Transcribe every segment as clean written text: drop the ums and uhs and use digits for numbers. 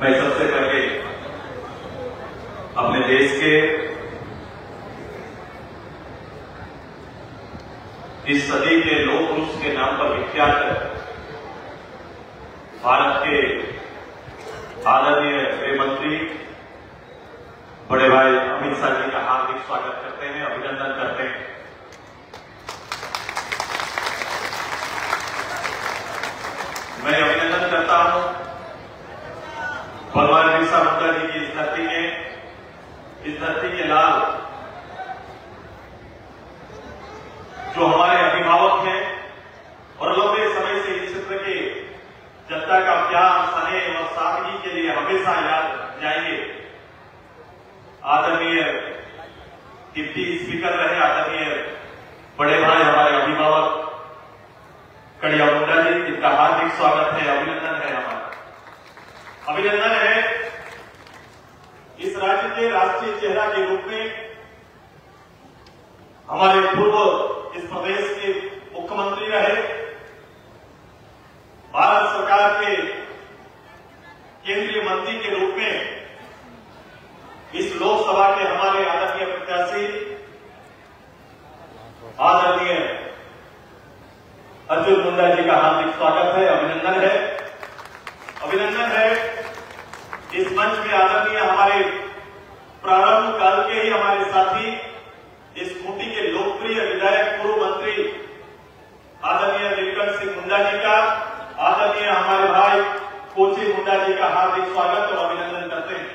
मैं सबसे पहले अपने देश के इस सदी के लोह पुरुष के नाम पर विख्यात भारत के आदरणीय गृह मंत्री बड़े भाई अमित शाह जी का हार्दिक स्वागत करते हैं, अभिनंदन करते हैं। मैं अभिनंदन करता हूं भगवान बिरसा मुंडा जी की इस धरती के लाल जो हमारे अभिभावक हैं और लंबे समय से इस क्षेत्र के जनता का प्यार, स्नेह और सादगी के लिए हमेशा याद जाएंगे। आदरणीय डिप्टी स्पीकर रहे, आदरणीय बड़े भाई हमारे अभिभावक कड़िया मुंडा जी, जिनका हार्दिक स्वागत है, अभिनंदन है। हमारा अभिनंदन है इस राज्य के राष्ट्रीय चेहरा के रूप में हमारे पूर्व इस प्रदेश के मुख्यमंत्री रहे, भारत सरकार के केंद्रीय मंत्री के रूप में इस लोकसभा के हमारे आदरणीय प्रत्याशी आदरणीय अर्जुन मुंडा जी का हार्दिक स्वागत है, अभिनंदन है। अभिनंदन है इस मंच में आदरणीय हमारे प्रारंभ काल के ही हमारे साथी, इस खूंटी के लोकप्रिय विधायक पूर्व मंत्री आदरणीय नीलकंठ सिंह मुंडा जी का, आदरणीय हमारे भाई कोची मुंडा जी का हार्दिक स्वागत और अभिनंदन करते हैं।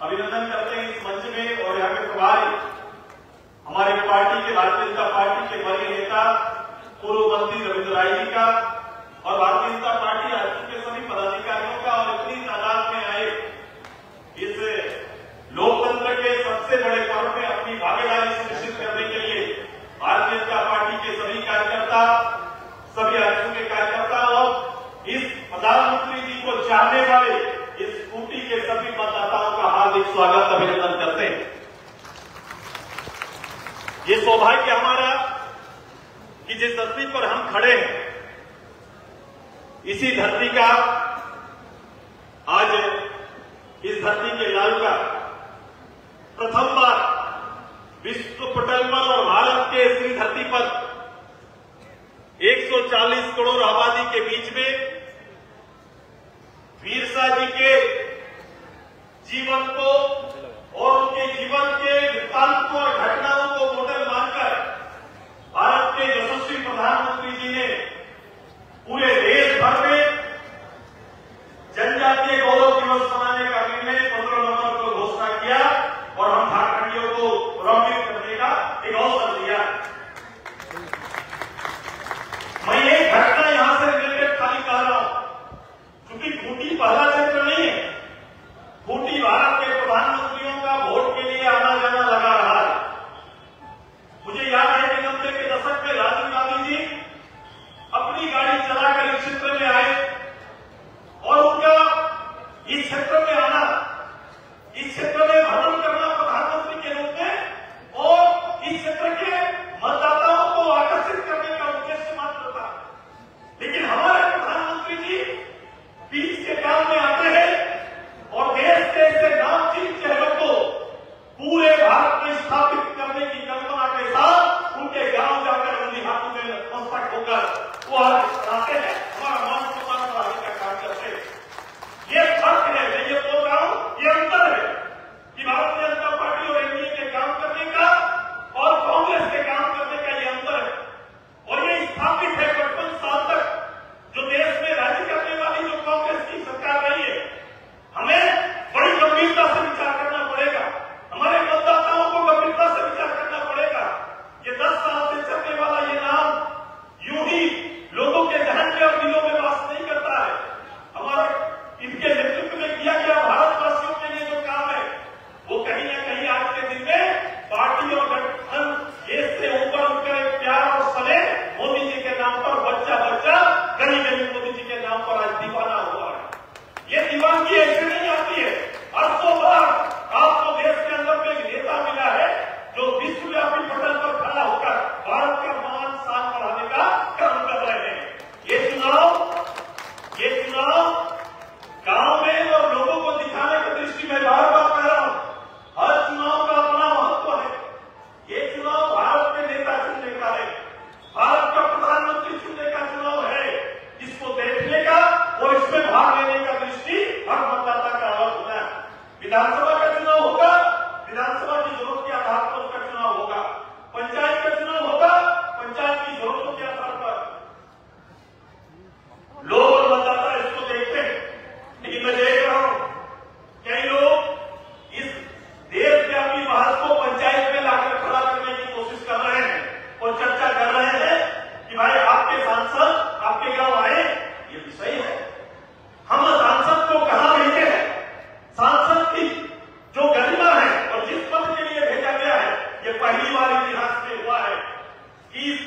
अभिनंदन करते हैं इस मंच में। और यहाँ के प्रभारी हमारे पार्टी के, भारतीय जनता पार्टी के वरीय नेता पूर्व मंत्री रविंद्र राय जी का और भारतीय जनता पार्टी राज्य के सभी पदाधिकारियों का, और इतनी तादाद में आए इस लोकतंत्र के सबसे बड़े पर्व में अपनी भागीदारी सुनिश्चित करने के लिए भारतीय जनता पार्टी के सभी कार्यकर्ता, सभी राज्यों के कार्यकर्ता और इस प्रधानमंत्री जी को चाहने वाले इस खूंटी के सभी मतदाताओं का हार्दिक स्वागत, अभिनंदन करते हैं। ये सौभाग्य हमारा कि जिस धरती पर हम खड़े हैं, इसी धरती का आज इस धरती के लाल का प्रथम बार विश्व पटल पर और भारत के इस धरती पर 140 करोड़ आबादी के बीच में बिरसा जी के जीवन को और उनके जीवन के वृत्तांत को और घटनाओं को मॉडल मानकर भारत के यशस्वी प्रधानमंत्री जी ने पूरे देश भर में जनजातीय गौरव दिवस मनाने का निर्णय 15 नवंबर को घोषणा किया और हम झारखंडियों को गौरवान्वित करने का एक अवसर दिया। मैं एक घटना यहां से रिलेटेड खाली कह रहा हूं क्योंकि खूंटी पहला क्षेत्र नहीं है। खूंटी भारत के प्रधानमंत्रियों का वोट के लिए आना जाना लगा रहा है।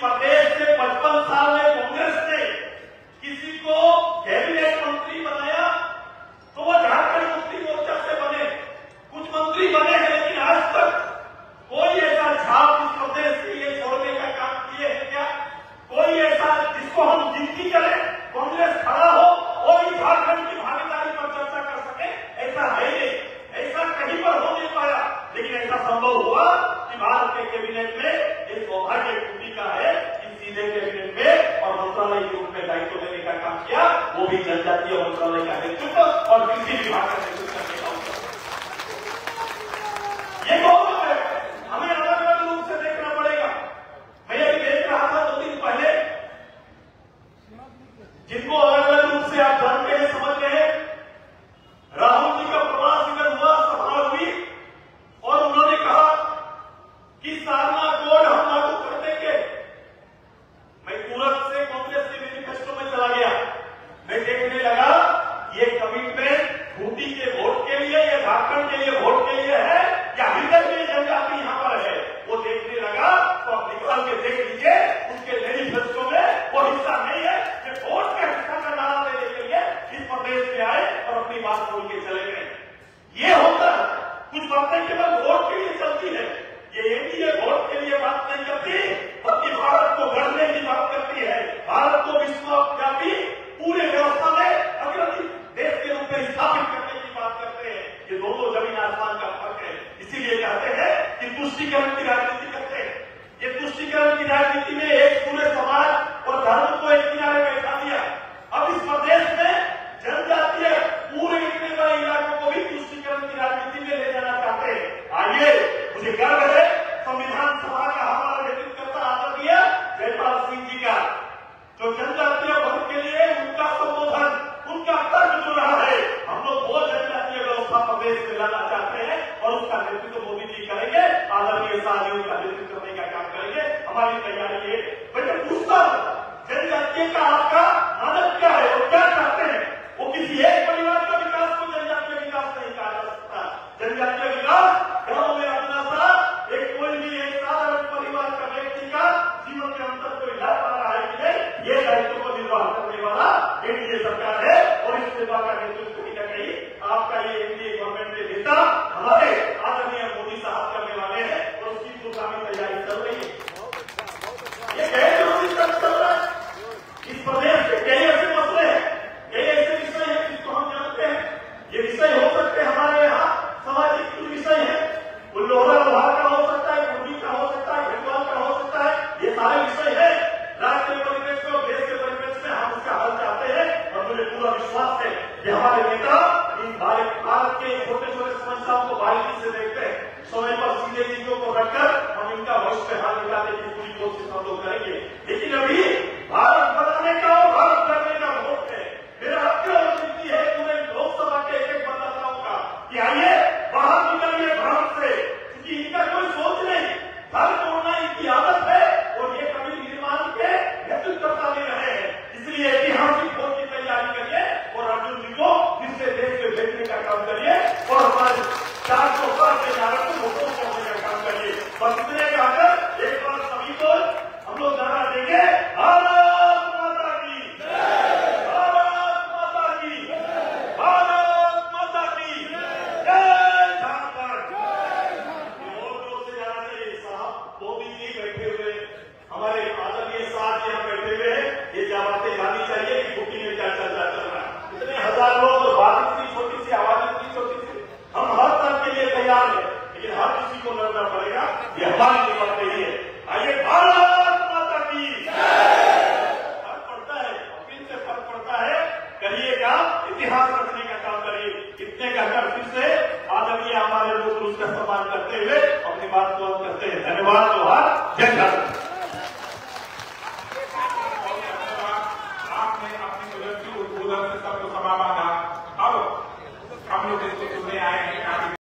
प्रदेश से 55 साल में कांग्रेस ने किसी को कैबिनेट मंत्री बनाया तो वो झारखंड मुक्ति मोर्चा से बने, कुछ मंत्री बने हैं, लेकिन आज तक कोई ऐसा छाप इस प्रदेश के लिए छोड़ने का काम किए है क्या? कोई ऐसा जिसको हम जिंदगी करें, कांग्रेस खड़ा हो और इस झारखंड की भागीदारी पर चर्चा कर सके, ऐसा है नहीं, ऐसा कहीं पर हो नहीं पाया। लेकिन ऐसा संभव हुआ कि भारत के कैबिनेट में एक सौभाग्य टूटी का है कि सीधे कैबिनेट में और मंत्रालय के रूप में दायित्व देने का काम किया, वो भी जनजातीय मंत्रालय का नेतृत्व और कृषि विभाग का नेतृत्व करने का अवसर। ये गौरव है, हमें अलग अलग रूप से देखना पड़ेगा। मैं अभी देख रहा था 2 दिन पहले, जिनको अलग अलग रूप से आप जानते हैं, समझ रहे हैं, राहुल जी का प्रवास इधर हुआ, सभा हुई और उन्होंने कहा कि सारना कोड हम लागू कर देंगे। मैं तुरंत से कांग्रेस के मैनिफेस्टो में चला गया, मैं देखने लगा ये कमिटमेंट खूंटी के वोट के लिए या झारखंड के लिए वोट के लिए है या हृदय में जनजाति यहां पर है, वो देखने लगा। तो आप निकाल के देख लीजिए, उसके मैनिफेस्टो में वो हिस्सा नहीं है कि वोट का हिस्सा का नारा देने के लिए इस प्रदेश में आए और अपनी बात बोल के चले गए। ये होता है, कुछ बातें केवल वोट के लिए चलती है, ये एनडीए वोट के लिए बात नहीं करती, बल्कि भारत को गढ़ने की बात करती है, भारत को विश्वव्यापी पूरे व्यवस्था में अग्रणी देश के रूप में स्थापित करने की बात करते हैं। ये दोनों जमीन आसमान का फर्क है। इसीलिए कहते हैं कि तुष्टीकरण की राजनीति करते हैं। ये तुष्टीकरण की राजनीति में एक पूरे समाज और धर्म को एक किनारे बैठा दिया। अब इस प्रदेश में जनजातीय पूरे इतने बड़े इलाकों को भी तुष्टीकरण की राजनीति में ले जाना चाहते हैं। आइए, मुझे गर्व है संविधान सभा का हमारा नेतृत्व करता आदरणीय जयपाल सिंह जी का, जो जनजातीय वर्ग के लिए उनका संबोधन, उनका तर्क जो रहा है, हम लोग वो जनजातीय व्यवस्था प्रदेश में लाना चाहते हैं और उसका नेतृत्व मोदी जी करेंगे, आदरणीय शाह जी उनका नेतृत्व करने का काम करेंगे। हमारी तैयारी है। मैं पूछता हूं, जनजातीय का आपका मानक क्या है और क्या चाहते हैं? वो किसी एक परिवार का विकास को जनजातीय विकास नहीं कहा जा सकता। जनजातीय विकास गांव में अपना सा एक कोई भी एक साधारण परिवार का व्यक्ति का जीवन के अंतर कोई ला पा रहा है कि नहीं, ये दायित्व को निर्वाह करने वाला एनडीए सरकार है और इस सेवा का नेतृत्व कहीं न कहीं आपका ये एनडीए गवर्नमेंट के नेता हमारे आदरणीय मोदी साहब करने वाले हैं और उसकी दुर्गामी तैयारी चल रही है। ये गैर जरूरी चल रहा है। इस प्रदेश के कई ऐसे मसले हैं, कई ऐसे विषय हैं जिसको हम जानते हैं। ये विषय हो सकते हैं हमारे यहाँ सामाजिक विषय है, लोहरा लोहार का हो सकता है, मुर्गी का हो सकता है, घटवाल का हो सकता है, ये सारे विषय है। राज्य के परिप्रेक्ष्य में और देश के परिप्रेक्ष्य में हम उसका हल चाहते हैं और मुझे पूरा विश्वास है कि हमारे नेता इन भारत के छोटे छोटे समस्याओं को बारीकी से देखते हैं। समय पर सीधे चीजों को रखकर हम इनका भविष्य में हल निकालने की पूरी कोशिश हम लोग करेंगे। लेकिन अभी भारत बनाने का और भारत करने का वोट है। मेरा हक और विनती है पूरे लोकसभा के एक मतदाताओं का कि आइए बाहर निकलिए भारत से, क्योंकि इनका कोई सोच नहीं, घर तोड़ना इनकी आदत है और ये कभी निर्माण के नेतृत्वता ले रहे हैं। इसलिए ऐतिहासिक वोट की तैयारी करिए और अर्जुन जी को फिर से देश में भेजने का काम करिए और हमारे 400 पार के नारे को वोटों करने का काम करिए। बस इतने कहकर एक बार सभी को हम लोग नारा देंगे, भारत माता की जय, भारत माता की जय, भारत माता की जय झारखंड। और जोर से जाना चाहिए। साहब मोदी जी बैठे हुए, हमारे आदरणीय साहब यहाँ बैठे हुए हैं, ये क्या बातें जानी चाहिए कि कुटी में क्या चल रहा है। इतने हजार लोग और बात इतनी छोटी सी, आवाज इतनी छोटी सी, हम हर तरह के लिए तैयार है, लेकिन हर किसी को लड़ना पड़ेगा, ये हमारी हिम्मत नहीं है। आइए, भारत माता की फर्क पड़ता है, अपील से फर्क पड़ता है, करिएगा, इतिहास रखने का काम करिए। इतने कहकर फिर से आदरणीय हमारे लोग उसका सम्मान करते हुए अपनी बात को करते हैं। धन्यवाद। जोहार, जय भारत।